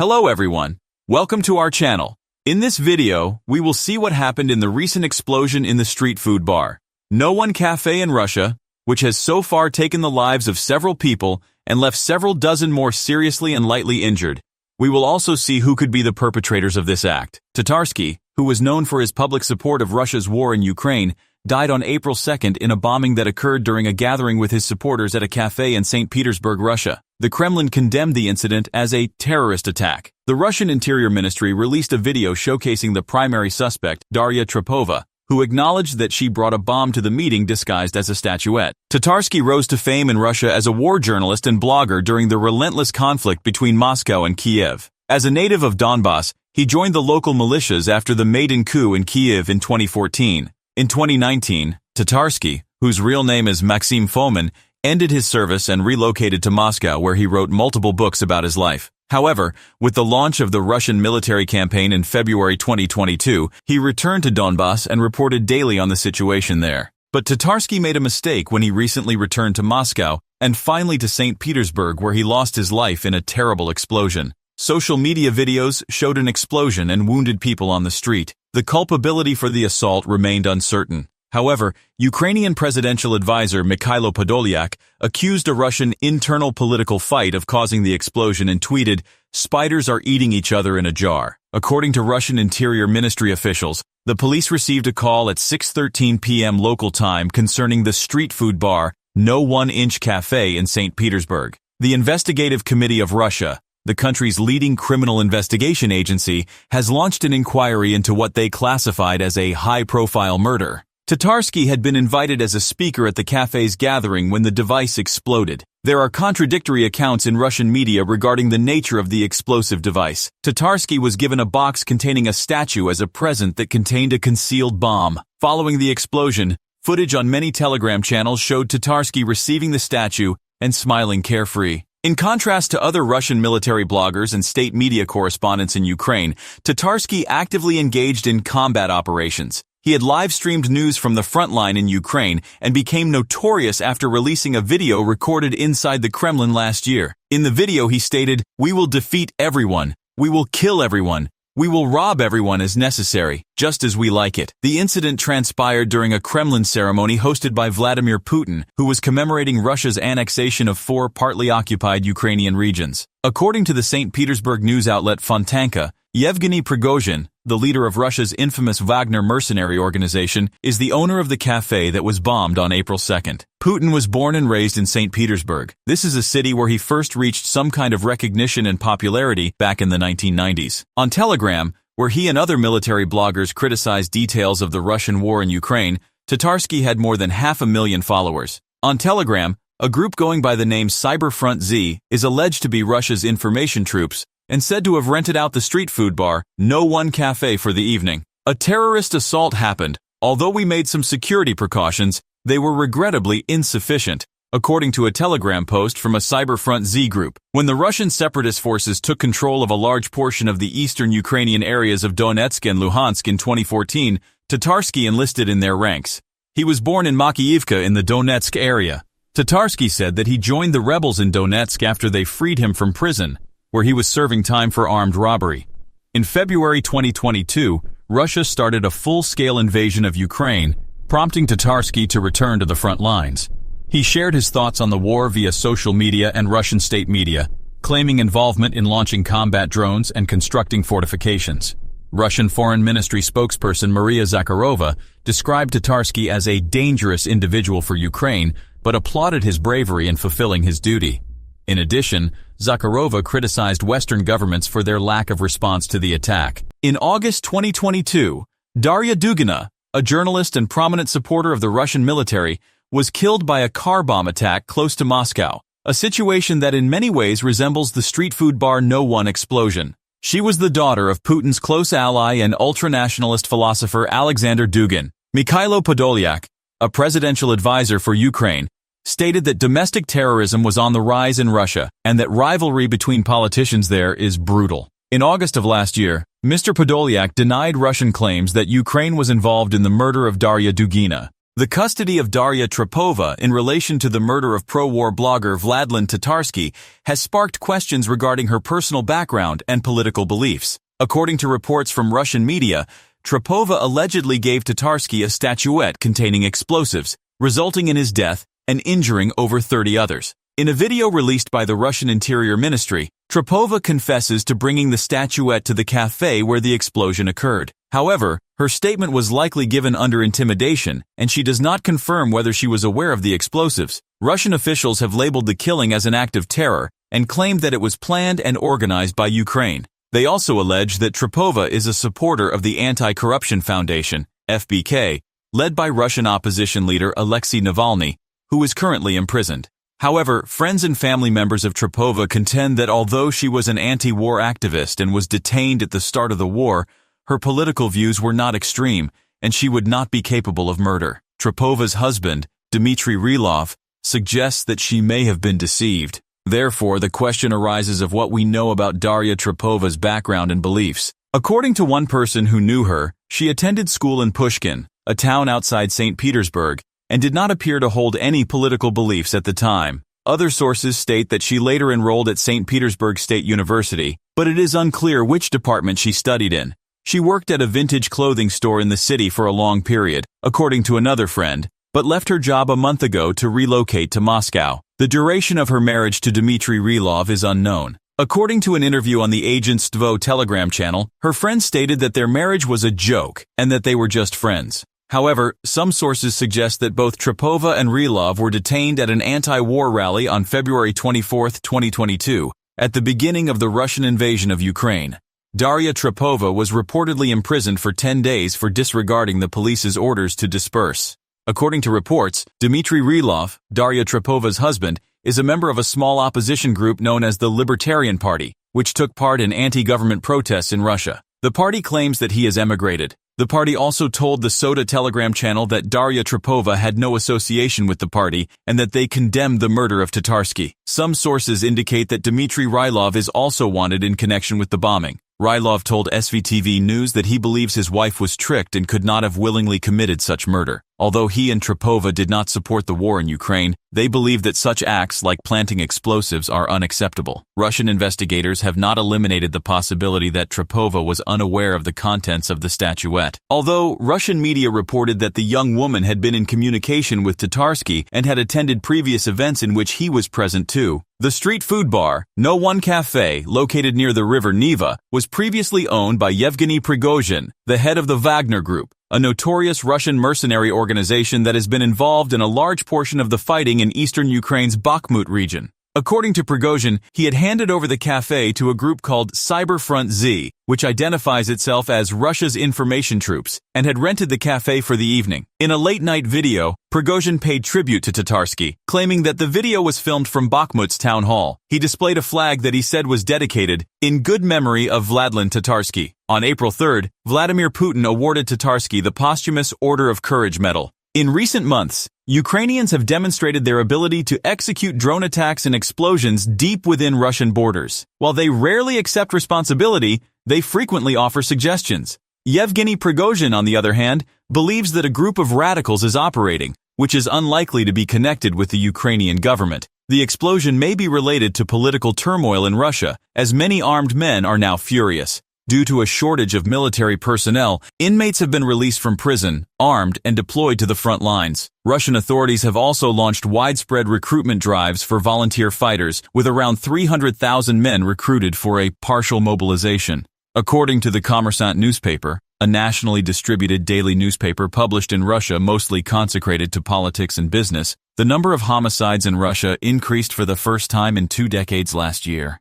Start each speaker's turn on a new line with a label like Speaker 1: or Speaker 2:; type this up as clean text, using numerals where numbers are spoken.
Speaker 1: Hello everyone, welcome to our channel. In this video, we will see what happened in the recent explosion in the street food bar, No One Cafe in Russia, which has so far taken the lives of several people and left several dozen more seriously and lightly injured. We will also see who could be the perpetrators of this act. Tatarsky, who was known for his public support of Russia's war in Ukraine, died on April 2nd in a bombing that occurred during a gathering with his supporters at a cafe in St. Petersburg, Russia. The Kremlin condemned the incident as a terrorist attack. The Russian Interior Ministry released a video showcasing the primary suspect, Daria Trepova, who acknowledged that she brought a bomb to the meeting disguised as a statuette. Tatarsky rose to fame in Russia as a war journalist and blogger during the relentless conflict between Moscow and Kiev. As a native of Donbass, he joined the local militias after the Maidan coup in Kiev in 2014. In 2019, Tatarsky, whose real name is Maxim Fomin, ended his service and relocated to Moscow, where he wrote multiple books about his life. However, with the launch of the Russian military campaign in February 2022, he returned to Donbass and reported daily on the situation there. But Tatarsky made a mistake when he recently returned to Moscow and finally to St. Petersburg, where he lost his life in a terrible explosion. Social media videos showed an explosion and wounded people on the street. The culpability for the assault remained uncertain. However, Ukrainian presidential advisor Mikhailo Podolyak accused a Russian internal political fight of causing the explosion and tweeted, "Spiders are eating each other in a jar." According to Russian Interior Ministry officials, the police received a call at 6:13 p.m. local time concerning the street food bar No One Cafe in St. Petersburg. The Investigative Committee of Russia, the country's leading criminal investigation agency, has launched an inquiry into what they classified as a high-profile murder. Tatarsky had been invited as a speaker at the cafe's gathering when the device exploded. There are contradictory accounts in Russian media regarding the nature of the explosive device. Tatarsky was given a box containing a statue as a present that contained a concealed bomb. Following the explosion, footage on many Telegram channels showed Tatarsky receiving the statue and smiling carefree. In contrast to other Russian military bloggers and state media correspondents in Ukraine, Tatarsky actively engaged in combat operations. He had live-streamed news from the front line in Ukraine and became notorious after releasing a video recorded inside the Kremlin last year. In the video he stated, "We will defeat everyone. We will kill everyone. We will rob everyone as necessary, just as we like it." The incident transpired during a Kremlin ceremony hosted by Vladimir Putin, who was commemorating Russia's annexation of 4 partly occupied Ukrainian regions. According to the St. Petersburg news outlet Fontanka, Yevgeny Prigozhin, the leader of Russia's infamous Wagner mercenary organization, is the owner of the cafe that was bombed on April 2nd. Putin was born and raised in St. Petersburg. This is a city where he first reached some kind of recognition and popularity back in the 1990s. On Telegram, where he and other military bloggers criticized details of the Russian war in Ukraine, Tatarsky had more than 500,000 followers. On Telegram, a group going by the name Cyberfront Z is alleged to be Russia's information troops and said to have rented out the street food bar No One Cafe for the evening. A terrorist assault happened. Although we made some security precautions, they were regrettably insufficient, according to a Telegram post from a Cyberfront Z group. When the Russian separatist forces took control of a large portion of the eastern Ukrainian areas of Donetsk and Luhansk in 2014, Tatarsky enlisted in their ranks. He was born in Makiivka in the Donetsk area. Tatarsky said that he joined the rebels in Donetsk after they freed him from prison, where he was serving time for armed robbery. In February 2022, Russia started a full-scale invasion of Ukraine, prompting Tatarsky to return to the front lines. He shared his thoughts on the war via social media and Russian state media, claiming involvement in launching combat drones and constructing fortifications. Russian Foreign Ministry spokesperson Maria Zakharova described Tatarsky as a dangerous individual for Ukraine, but applauded his bravery in fulfilling his duty. In addition, Zakharova criticized Western governments for their lack of response to the attack. In August 2022, Daria Dugina, a journalist and prominent supporter of the Russian military, was killed by a car bomb attack close to Moscow, a situation that in many ways resembles the street food bar No One explosion. She was the daughter of Putin's close ally and ultranationalist philosopher Alexander Dugin. Mikhailo Podolyak, a presidential advisor for Ukraine, stated that domestic terrorism was on the rise in Russia and that rivalry between politicians there is brutal. In August of last year, Mr. Podolyak denied Russian claims that Ukraine was involved in the murder of Daria Dugina. The custody of Daria Trepova in relation to the murder of pro-war blogger Vladlen Tatarsky has sparked questions regarding her personal background and political beliefs. According to reports from Russian media, Trepova allegedly gave Tatarsky a statuette containing explosives, resulting in his death and injuring over 30 others. In a video released by the Russian Interior Ministry, Trepova confesses to bringing the statuette to the cafe where the explosion occurred. However, her statement was likely given under intimidation, and she does not confirm whether she was aware of the explosives. Russian officials have labeled the killing as an act of terror and claimed that it was planned and organized by Ukraine. They also allege that Trepova is a supporter of the Anti-Corruption Foundation, FBK, led by Russian opposition leader Alexei Navalny, who is currently imprisoned. However, friends and family members of Trepova contend that although she was an anti-war activist and was detained at the start of the war, her political views were not extreme, and she would not be capable of murder. Trepova's husband, Dmitry Rylov, suggests that she may have been deceived. Therefore, the question arises of what we know about Daria Trepova's background and beliefs. According to one person who knew her, she attended school in Pushkin, a town outside St. Petersburg, and did not appear to hold any political beliefs at the time. Other sources state that she later enrolled at St. Petersburg State University, but it is unclear which department she studied in. She worked at a vintage clothing store in the city for a long period, according to another friend, but left her job a month ago to relocate to Moscow. The duration of her marriage to Dmitry Rylov is unknown. According to an interview on the Agentstvo Telegram channel, her friend stated that their marriage was a joke and that they were just friends. However, some sources suggest that both Trepova and Rylov were detained at an anti-war rally on February 24, 2022, at the beginning of the Russian invasion of Ukraine. Daria Trepova was reportedly imprisoned for 10 days for disregarding the police's orders to disperse. According to reports, Dmitry Rylov, Daria Trepova's husband, is a member of a small opposition group known as the Libertarian Party, which took part in anti-government protests in Russia. The party claims that he has emigrated. The party also told the Soda Telegram channel that Daria Trepova had no association with the party and that they condemned the murder of Tatarsky. Some sources indicate that Dmitry Rylov is also wanted in connection with the bombing. Rylov told SVTV News that he believes his wife was tricked and could not have willingly committed such murder. Although he and Trepova did not support the war in Ukraine, they believe that such acts like planting explosives are unacceptable. Russian investigators have not eliminated the possibility that Trepova was unaware of the contents of the statuette. Although Russian media reported that the young woman had been in communication with Tatarsky and had attended previous events in which he was present too, the street food bar, No One Cafe, located near the river Neva, was previously owned by Yevgeny Prigozhin, the head of the Wagner Group, a notorious Russian mercenary organization that has been involved in a large portion of the fighting in eastern Ukraine's Bakhmut region. According to Prigozhin, he had handed over the cafe to a group called Cyberfront Z, which identifies itself as Russia's information troops, and had rented the cafe for the evening. In a late-night video, Prigozhin paid tribute to Tatarsky, claiming that the video was filmed from Bakhmut's town hall. He displayed a flag that he said was dedicated, "In good memory of Vladlen Tatarsky." On April 3rd, Vladimir Putin awarded Tatarsky the posthumous Order of Courage Medal. In recent months, Ukrainians have demonstrated their ability to execute drone attacks and explosions deep within Russian borders. While they rarely accept responsibility, they frequently offer suggestions. Yevgeny Prigozhin, on the other hand, believes that a group of radicals is operating, which is unlikely to be connected with the Ukrainian government. The explosion may be related to political turmoil in Russia, as many armed men are now furious. Due to a shortage of military personnel, inmates have been released from prison, armed, and deployed to the front lines. Russian authorities have also launched widespread recruitment drives for volunteer fighters, with around 300,000 men recruited for a partial mobilization. According to the Kommersant newspaper, a nationally distributed daily newspaper published in Russia mostly consecrated to politics and business, the number of homicides in Russia increased for the first time in 2 decades last year.